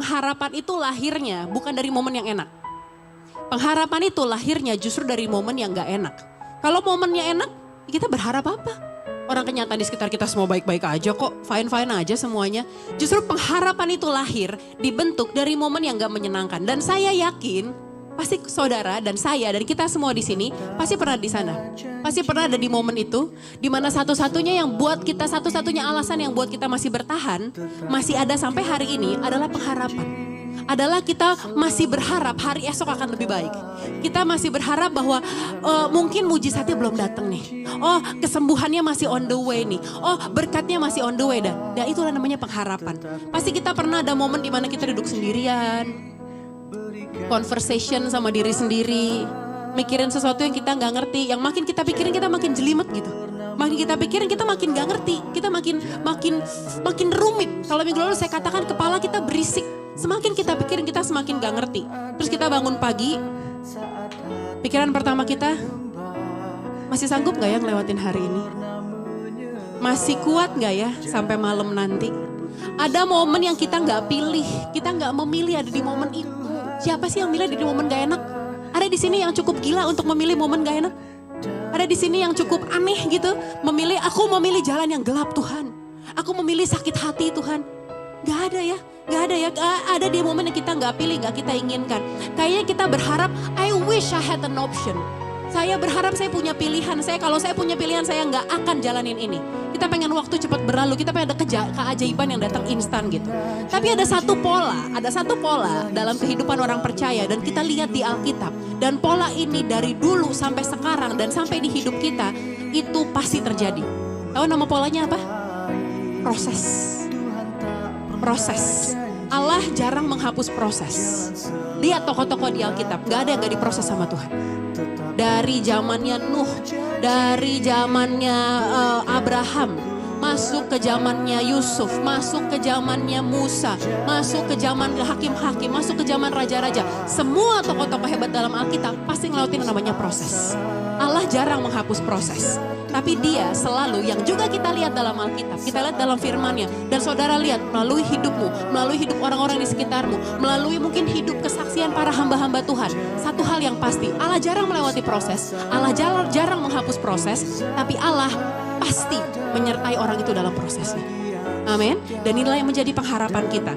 pengharapan itu lahirnya bukan dari momen yang enak. Pengharapan itu lahirnya justru dari momen yang gak enak. Kalau momennya enak, kita berharap apa? Orang kenyataan di sekitar kita semua baik-baik aja kok, fine-fine aja semuanya. Justru pengharapan itu lahir, dibentuk dari momen yang gak menyenangkan. Dan saya yakin, pasti saudara dan saya dan kita semua di sini pasti pernah di sana. Pasti pernah ada di momen itu, di mana satu-satunya yang buat kita, satu-satunya alasan yang buat kita masih bertahan, masih ada sampai hari ini adalah pengharapan. Adalah kita masih berharap hari esok akan lebih baik. Kita masih berharap bahwa mungkin mujizatnya belum datang nih. Oh, kesembuhannya masih on the way nih. Oh, berkatnya masih on the way. Dan itulah namanya pengharapan. Pasti kita pernah ada momen di mana kita duduk sendirian, conversation sama diri sendiri, mikirin sesuatu yang kita nggak ngerti, yang makin kita pikirin kita makin jelimet gitu. Makin kita pikirin kita makin nggak ngerti, kita makin rumit. Kalau minggu lalu saya katakan kepala kita berisik. Semakin kita pikirin kita semakin gak ngerti. Terus kita bangun pagi, pikiran pertama kita, masih sanggup gak ya ngelewatin hari ini? Masih kuat gak ya sampai malam nanti? Ada momen yang kita gak pilih, kita gak memilih ada di momen itu. Siapa sih yang milih ada di momen gak enak? Ada di sini yang cukup gila untuk memilih momen gak enak? Ada di sini yang cukup aneh gitu, aku memilih jalan yang gelap Tuhan. Aku memilih sakit hati Tuhan. Gak ada ya. Ada di momen yang kita gak pilih, gak kita inginkan. Kayaknya kita berharap, I wish I had an option. Saya berharap saya punya pilihan. Kalau saya punya pilihan, saya gak akan jalanin ini. Kita pengen waktu cepat berlalu, kita pengen ada keajaiban yang datang instan gitu. Tapi ada satu pola dalam kehidupan orang percaya dan kita lihat di Alkitab. Dan pola ini dari dulu sampai sekarang dan sampai di hidup kita, itu pasti terjadi. Tahu nama polanya apa? Proses. Allah jarang menghapus proses. Lihat tokoh-tokoh di Alkitab, gak ada yang gak diproses sama Tuhan. Dari zamannya Nuh, dari zamannya Abraham, masuk ke zamannya Yusuf, masuk ke zamannya Musa, masuk ke zaman hakim-hakim, masuk ke zaman raja-raja. Semua tokoh-tokoh hebat dalam Alkitab pasti ngelakuin namanya proses. Allah jarang menghapus proses. Tapi dia selalu yang juga kita lihat dalam Alkitab, kita lihat dalam firman-Nya. Dan saudara lihat melalui hidupmu, melalui hidup orang-orang di sekitarmu, melalui mungkin hidup kesaksian para hamba-hamba Tuhan. Satu hal yang pasti, Allah jarang melewati proses, Allah jarang menghapus proses, tapi Allah pasti menyertai orang itu dalam prosesnya. Amin. Dan inilah yang menjadi pengharapan kita.